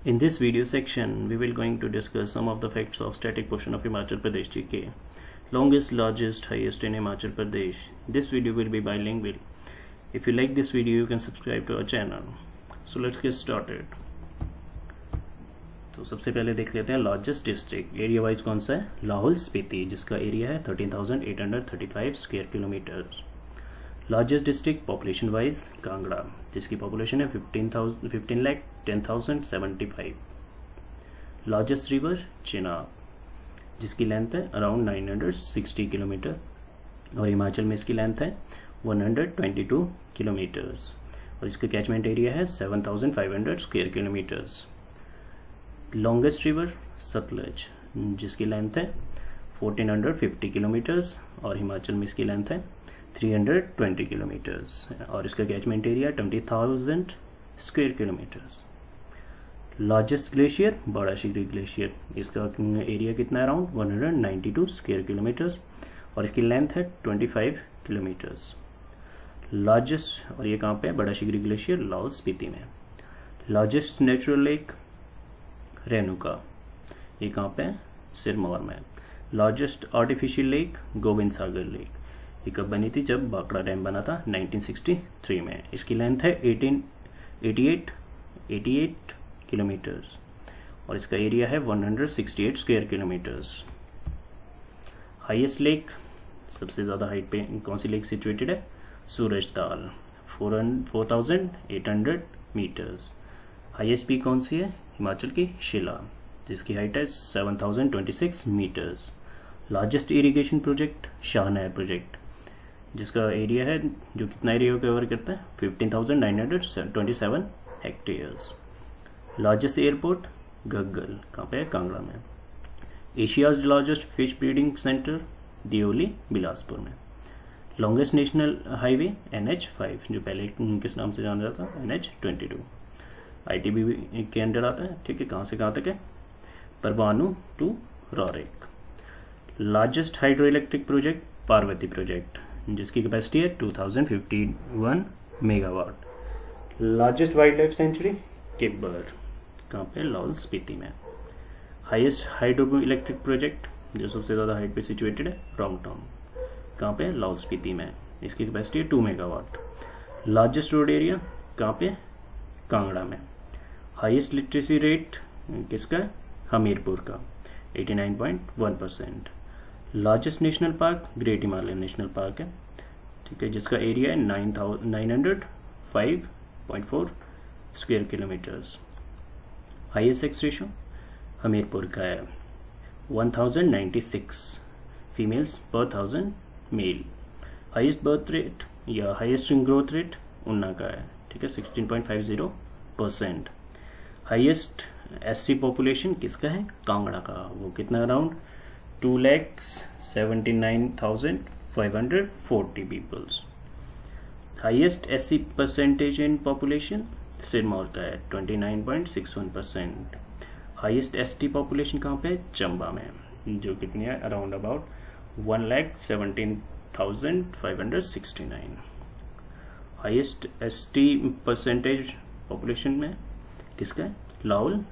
In this video section, we will going to discuss some of the facts of static portion of Himachal Pradesh GK. Longest, largest, highest in Himachal Pradesh. This video will be bilingual. If you like this video, you can subscribe to our channel. So let's get started. तो सबसे पहले देख लेते हैं largest district area wise कौन सा है, लाहौल स्पीति, जिसका एरिया है 13,835 square kilometre. Largest district population wise Kangra, जिसकी पॉपुलेशन है 15,10,075। लार्जेस्ट रिवर चिनाब, जिसकी लेंथ है अराउंड 960 किलोमीटर और हिमाचल में इसकी लेंथ है 122 किलोमीटर्स और इसका कैचमेंट एरिया है 7,500 square kilometres. Longest river Sutlej, जिसकी लेंथ है 1450 किलोमीटर्स और हिमाचल में इसकी लेंथ है 320 किलोमीटर्स और इसका catchment area 20,000 square kilometres. Largest glacier Barashigri glacier, इसका एरिया कितना है, अराउंड 192 स्क्वायर किलोमीटर्स और इसकी लेंथ है 25 किलोमीटर्स। लार्जेस्ट, और ये कहाँ पे है, बाड़ाशिगरी ग्लेशियर लाहौल स्पीति में। लार्जेस्ट नेचुरल लेक रेणुका, ये कहाँ पे है, सिरमौर में। लार्जेस्ट आर्टिफिशियल लेक गोविंद सागर लेक, ये कब बनी थी, जब बाकड़ा डैम बना था 1963 में। इसकी लेंथ है 88 किलोमीटर्स और इसका एरिया है 168 स्क्वायर किलोमीटर्स। हाईएस्ट लेक, सबसे ज़्यादा हाइट पे कौन सी लेक सिचुएटेड है, सूरजताल, 4,800 मीटर्स। हाईएस्ट पीक कौन सी है, हिमाचल की शिला, जिसकी हाइट है 7,026 metres. Largest irrigation project Shahnehar project, जिसका एरिया है, जो कितना एरिया कवर करता है, 15,927 हेक्टेयर्स। लार्जेस्ट एयरपोर्ट गग्गल, कहाँ पे है, कांगड़ा में। Asia's largest fish breeding centre Deoli Bilaspur में। लॉन्गेस्ट नेशनल हाईवे NH5, जो पहले किस नाम से जाना जाता है, NH22, ITB के अंडर आता है, ठीक है। कहाँ से कहाँ तक है, परवाणु टू रॉरेक। Largest hydro electric project Parvati project, जिसकी कैपेसिटी है 2051 megawatt. Largest wild life sanctuary Kibber, कहाँ पे, लाहौल स्पीति में। हाईएस्ट हाइड्रो इलेक्ट्रिक प्रोजेक्ट, जो सबसे ज़्यादा हाइट पे सिचुएटेड है, रॉन्गटॉम, कहाँ पे, लाहौल स्पीति में, इसकी कैपेसिटी है 2 मेगावाट। लार्जेस्ट रोड एरिया कहाँ पे, कांगड़ा में। हाईएस्ट लिटरेसी रेट किसका है, हमीरपुर का, 89.1%। Largest national park great Himalayan national park है, ठीक है, जिसका एरिया है 905.4 square kilometres. Highest sex ratio Hamirpur का है 1096 फीमेल्स पर 1000 मेल। हाईएस्ट बर्थ रेट या हाईएस्ट ग्रोथ रेट उन्ना का है, ठीक है, 16.50%। हाईएस्ट SC पॉपुलेशन किसका है, कांगड़ा का, वो कितना, around 2,79,540 peoples. Highest SC percentage in population Sirmaur का है 29.61%। हाईएस्ट ST पॉपुलेशन कहाँ पे, चंबा में, जो कितनी है, around about 1,17,569। Highest ST percentage population में किसका है, लाहौल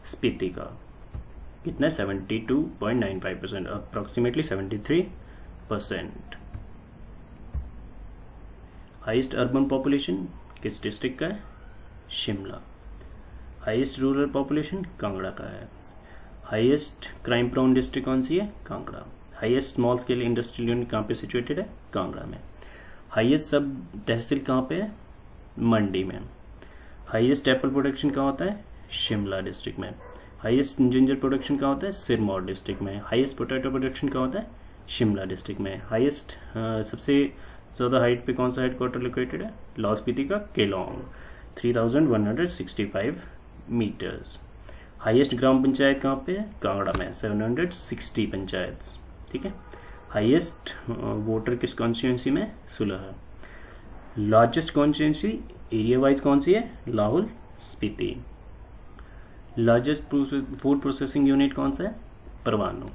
स्पीति का, कितना है, 72.95%, अप्रोक्सीमेटली 73%। हाईएस्ट अर्बन पॉपुलेशन किस डिस्ट्रिक्ट का है, Shimla. Highest rural population Kangra का है। हाईएस्ट क्राइम प्रोन डिस्ट्रिक्ट कौन सी है, Kangra. Highest small scale industrial unit कहाँ पे सिचुएटेड है, कांगड़ा में। हाईएस्ट सब तहसील कहाँ पे है, मंडी में। हाईएस्ट एप्पल प्रोडक्शन कहाँ होता है, शिमला डिस्ट्रिक्ट में। हाईएस्ट जिंजर प्रोडक्शन कहाँ होता है, सिरमौर डिस्ट्रिक्ट में। हाईएस्ट पोटैटो प्रोडक्शन कहाँ होता है, शिमला डिस्ट्रिक्ट में। हाईएस्ट सबसे ज़्यादा हाइट पे कौन सा हेडक्वार्टर लोकेटेड है, लाहौल स्पीति का केलोंग, 3,165 मीटर्स। हाईएस्ट ग्राम पंचायत कहाँ पे है, कांगड़ा में, 760 पंचायत, ठीक है। हाईएस्ट वोटर किस कॉन्स्टिट्यूंसी में, सुलह। लार्जेस्ट कॉन्स्टिट्यूंसी एरिया वाइज कौन सी है, Lahaul Spiti. Largest food processing unit कौन सा है, परवाणु।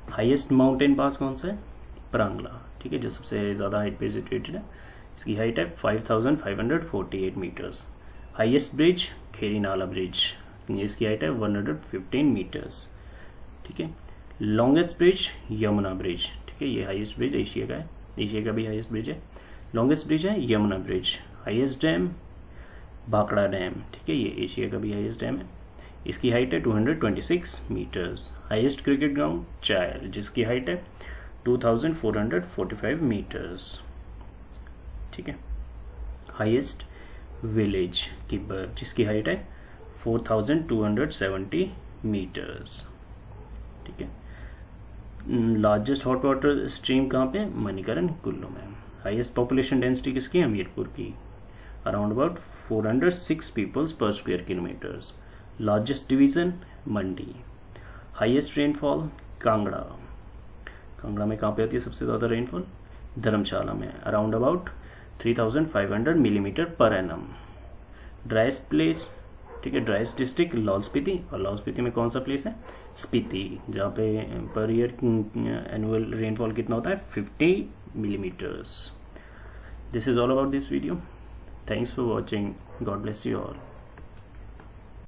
हाईएस्ट माउंटेन पास कौन सा है, परांगला, ठीक है, जो सबसे ज़्यादा हाइट पे सिचुएटेड है। इसकी हाइट है 5,548 मीटर्स। हाईएस्ट ब्रिज खेरी नाला ब्रिज, इसकी हाइट है 115 मीटर्स, ठीक है। लॉन्गेस्ट ब्रिज यमुना ब्रिज, ठीक है, ये हाईएस्ट ब्रिज एशिया का है, एशिया का भी हाईएस्ट ब्रिज है, लॉन्गेस्ट ब्रिज है Yamuna bridge. Highest dam Bhakra dam, ठीक है, ये एशिया का भी हाईएस्ट डैम है, इसकी हाइट है 226 metres. Highest cricket ground Chail, जिसकी हाइट है 2445 मीटर्स, ठीक है। हाईएस्ट विलेज किब्बर, जिसकी हाइट है 4270 मीटर्स, ठीक है। लार्जेस्ट हॉट वाटर स्ट्रीम कहाँ पे? मणिकरण कुल्लू में। हाईएस्ट पॉपुलेशन डेंसिटी किसकी? हमीरपुर की, अराउंड अबाउट 406 पीपल्स पर स्क्वायर किलोमीटर्स। लार्जेस्ट डिवीजन मंडी। हाईएस्ट रेनफॉल कांगड़ा, कांगड़ा में कहाँ पे होती है सबसे ज़्यादा रेनफॉल? धर्मशाला में, around about 3500 millimetre per annum. Driest place, ठीक है, ड्राइस्ट डिस्ट्रिक्ट लाहौल स्पीति, और लाहौल स्पीति में कौन सा प्लेस है? स्पीति, जहाँ पे पर ईयर एनुअल रेनफॉल कितना होता है? 50 millimeters. This is all about this video. Thanks for watching. God bless you all.